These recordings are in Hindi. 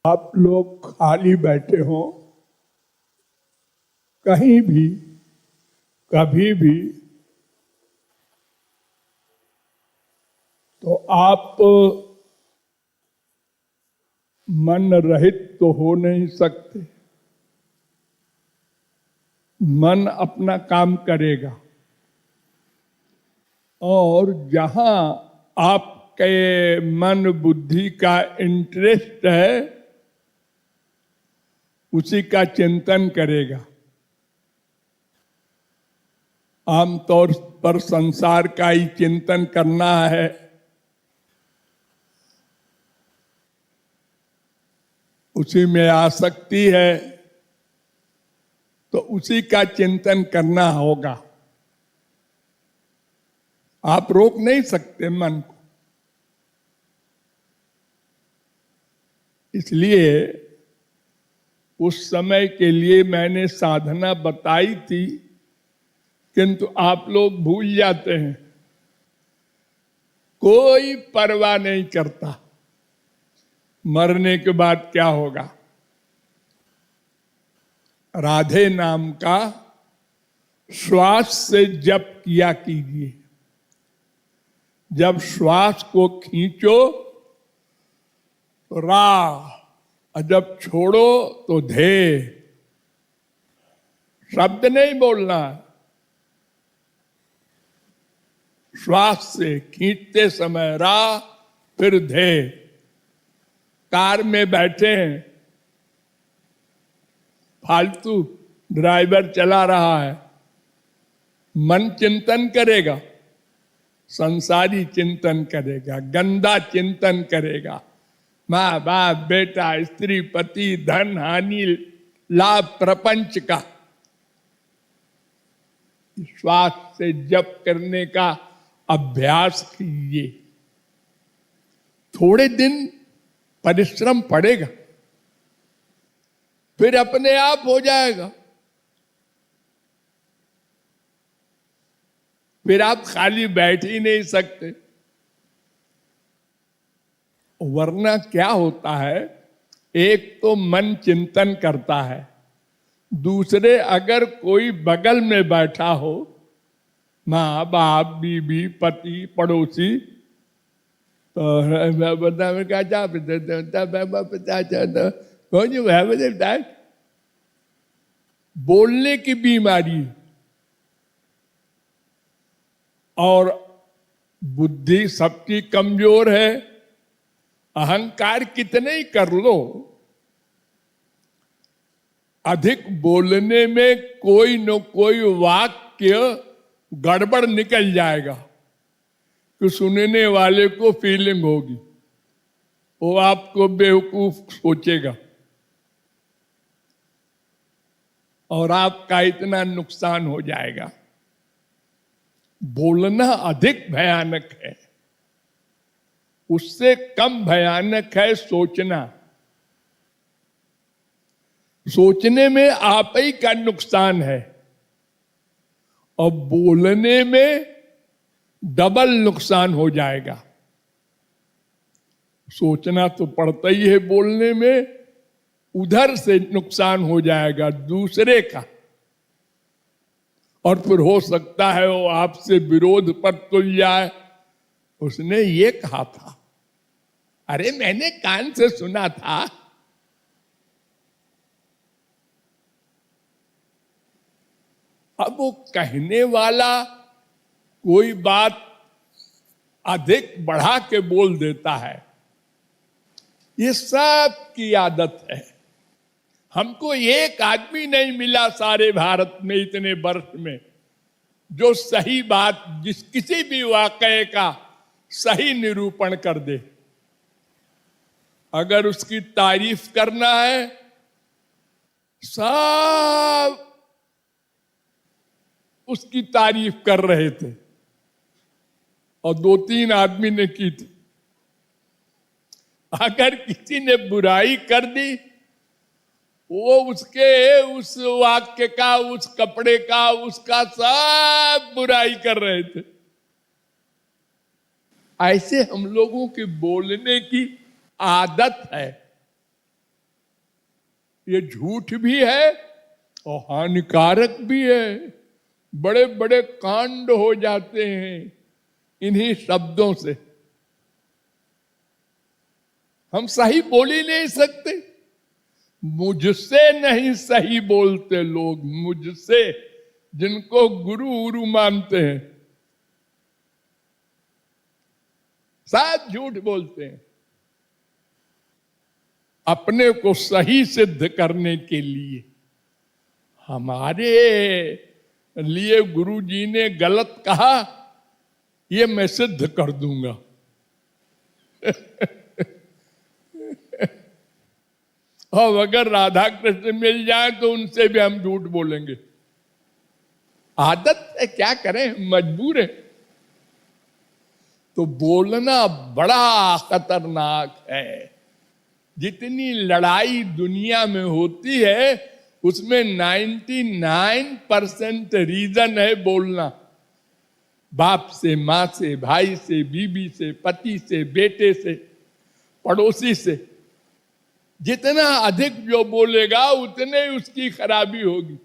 आप लोग खाली बैठे हो, कहीं भी कभी भी, तो आप मन रहित तो हो नहीं सकते। मन अपना काम करेगा और जहां आपके मन बुद्धि का इंटरेस्ट है उसी का चिंतन करेगा। आमतौर पर संसार का ही चिंतन करना है, उसी में आसक्ति है तो उसी का चिंतन करना होगा। आप रोक नहीं सकते मन को। इसलिए उस समय के लिए मैंने साधना बताई थी, किंतु आप लोग भूल जाते हैं। कोई परवाह नहीं करता मरने के बाद क्या होगा। राधे नाम का श्वास से जप किया कीजिए। जब श्वास को खींचो तो रा, और जब छोड़ो तो धे। शब्द नहीं बोलना, श्वास से खींचते समय रा, फिर धे। कार में बैठे हैं, फालतू ड्राइवर चला रहा है, मन चिंतन करेगा, संसारी चिंतन करेगा, गंदा चिंतन करेगा। माँ बाप, बेटा, स्त्री, पति, धन, हानि, लाभ, प्रपंच का। श्वास से जप करने का अभ्यास कीजिए। थोड़े दिन परिश्रम पड़ेगा, फिर अपने आप हो जाएगा। फिर आप खाली बैठ ही नहीं सकते। वरना क्या होता है, एक तो मन चिंतन करता है, दूसरे अगर कोई बगल में बैठा हो, माँ बाप, बीबी, पति, पड़ोसी, तो बोलने की बीमारी और बुद्धि सबकी कमजोर है। अहंकार कितने ही कर लो, अधिक बोलने में कोई न कोई वाक्य गड़बड़ निकल जाएगा कि सुनने वाले को फीलिंग होगी, वो आपको बेवकूफ सोचेगा और आपका इतना नुकसान हो जाएगा। बोलना अधिक भयानक है, उससे कम भयानक है सोचना। सोचने में आप ही का नुकसान है और बोलने में डबल नुकसान हो जाएगा। सोचना तो पड़ता ही है, बोलने में उधर से नुकसान हो जाएगा दूसरे का, और फिर हो सकता है वो आपसे विरोध पर तुल जाए। उसने ये कहा था, अरे मैंने कान से सुना था। अब वो कहने वाला कोई बात अधिक बढ़ा के बोल देता है। ये सब की आदत है। हमको एक आदमी नहीं मिला सारे भारत में इतने वर्ष में जो सही बात, जिस किसी भी वाकये का सही निरूपण कर दे। अगर उसकी तारीफ करना है, सब उसकी तारीफ कर रहे थे और 2-3 आदमी ने की थी। अगर किसी ने बुराई कर दी, वो उसके उस वाक्य का, उस कपड़े का, उसका सब बुराई कर रहे थे। ऐसे हम लोगों की बोलने की आदत है। ये झूठ भी है और हानिकारक भी है। बड़े बड़े कांड हो जाते हैं इन्हीं शब्दों से। हम सही बोल ही नहीं सकते। मुझसे नहीं सही बोलते लोग, मुझसे, जिनको गुरु उरु मानते हैं, शायद झूठ बोलते हैं। अपने को सही सिद्ध करने के लिए हमारे लिए गुरु जी ने गलत कहा, ये मैं सिद्ध कर दूंगा। और अगर राधा कृष्ण मिल जाए तो उनसे भी हम झूठ बोलेंगे। आदत है, क्या करें, मजबूर है। तो बोलना बड़ा खतरनाक है। जितनी लड़ाई दुनिया में होती है उसमें 99% रीजन है बोलना। बाप से, माँ से, भाई से, बीबी से, पति से, बेटे से, पड़ोसी से। जितना अधिक जो बोलेगा उतने ही उसकी खराबी होगी।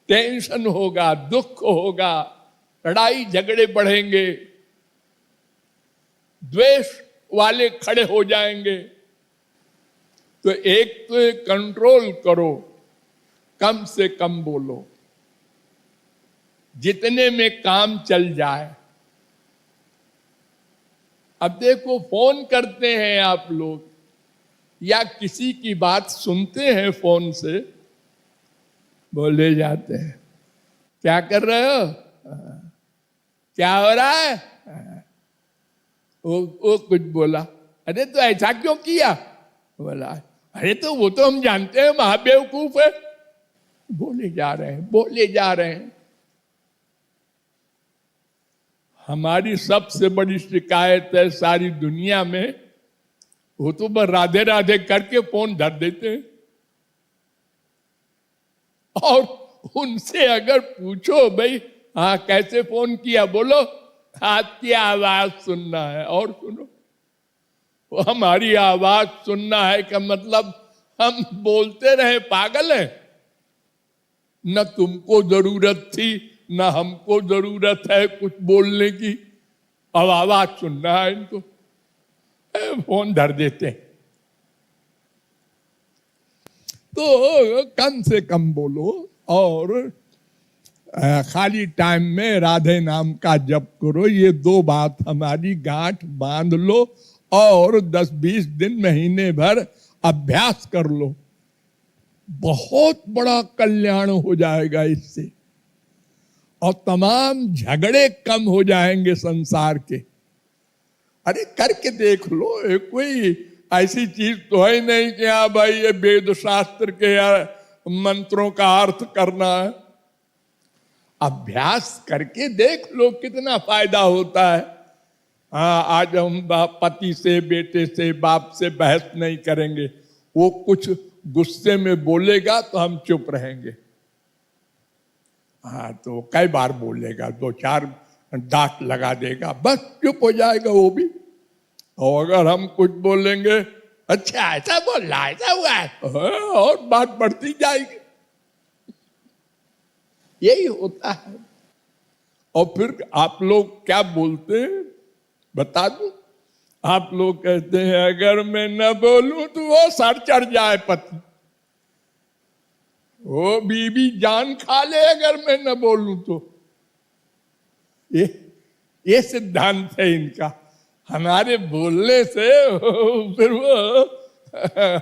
टेंशन होगा, दुख होगा, लड़ाई झगड़े बढ़ेंगे, द्वेष वाले खड़े हो जाएंगे। तो एक तो कंट्रोल करो, कम से कम बोलो, जितने में काम चल जाए। अब देखो, फोन करते हैं आप लोग या किसी की बात सुनते हैं फोन से, बोले जाते हैं, क्या कर रहे हो, क्या हो रहा है। वो कुछ बोला, अरे तो ऐसा क्यों किया, बोला अरे तो वो तो हम जानते हैं महाबेवकूफ है। बोले जा रहे हैं, बोले जा रहे हैं। हमारी सबसे बड़ी शिकायत है सारी दुनिया में, वो तो बस राधे राधे करके फोन धर देते हैं। और उनसे अगर पूछो भाई हाँ कैसे फोन किया, बोलो आपकी आवाज सुनना है। और सुनो, वो हमारी आवाज सुनना है का मतलब हम बोलते रहे पागल हैं। न तुमको जरूरत थी न हमको जरूरत है कुछ बोलने की, अब आवाज सुनना है इनको, फोन धर देते हैं। तो कम से कम बोलो और खाली टाइम में राधे नाम का जप करो। ये दो बात हमारी गांठ बांध लो और 10-20 दिन, महीने भर अभ्यास कर लो। बहुत बड़ा कल्याण हो जाएगा इससे, और तमाम झगड़े कम हो जाएंगे संसार के। अरे करके देख लो, कोई ऐसी चीज तो है नहीं कि हाँ भाई ये वेद शास्त्र के मंत्रों का अर्थ करना है। अभ्यास करके देख लो कितना फायदा होता है। हाँ, आज हम पति से, बेटे से, बाप से बहस नहीं करेंगे। वो कुछ गुस्से में बोलेगा तो हम चुप रहेंगे। हाँ, तो कई बार बोलेगा, 2-4 डांट लगा देगा, बस चुप हो जाएगा वो भी। और अगर हम कुछ बोलेंगे, अच्छा ऐसा बोल रहा, ऐसा हुआ है, और बात बढ़ती जाएगी। यही होता है। और फिर आप लोग क्या बोलते हैं बता दूं? आप लोग कहते हैं अगर मैं न बोलूं तो वो सर चढ़ जाए पति, वो बीबी जान खा ले अगर मैं न बोलूं तो। ये सिद्धांत है इनका। हमारे बोलने से फिर वो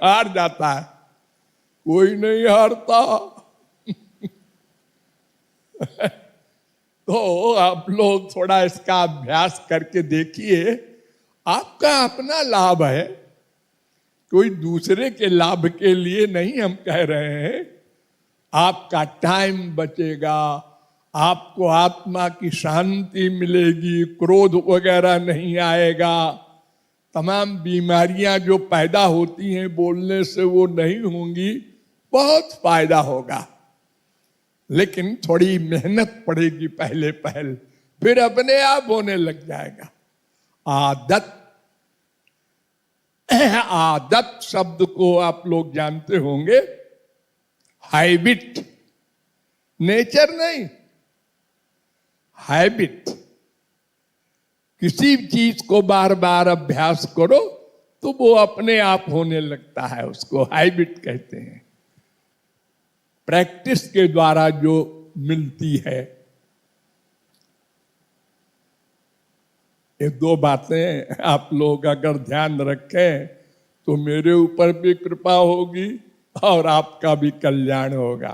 हार जाता है, कोई नहीं हारता। तो आप लोग थोड़ा इसका अभ्यास करके देखिए। आपका अपना लाभ है, कोई दूसरे के लाभ के लिए नहीं हम कह रहे हैं। आपका टाइम बचेगा, आपको आत्मा की शांति मिलेगी, क्रोध वगैरह नहीं आएगा, तमाम बीमारियां जो पैदा होती हैं बोलने से वो नहीं होंगी, बहुत फायदा होगा। लेकिन थोड़ी मेहनत पड़ेगी पहले, फिर अपने आप होने लग जाएगा। आदत आदत शब्द को आप लोग जानते होंगे, हैबिट, नेचर नहीं, हैबिट। किसी चीज को बार बार अभ्यास करो तो वो अपने आप होने लगता है, उसको हैबिट कहते हैं। प्रैक्टिस के द्वारा जो मिलती है। ये दो बातें आप लोग अगर ध्यान रखें तो मेरे ऊपर भी कृपा होगी और आपका भी कल्याण होगा।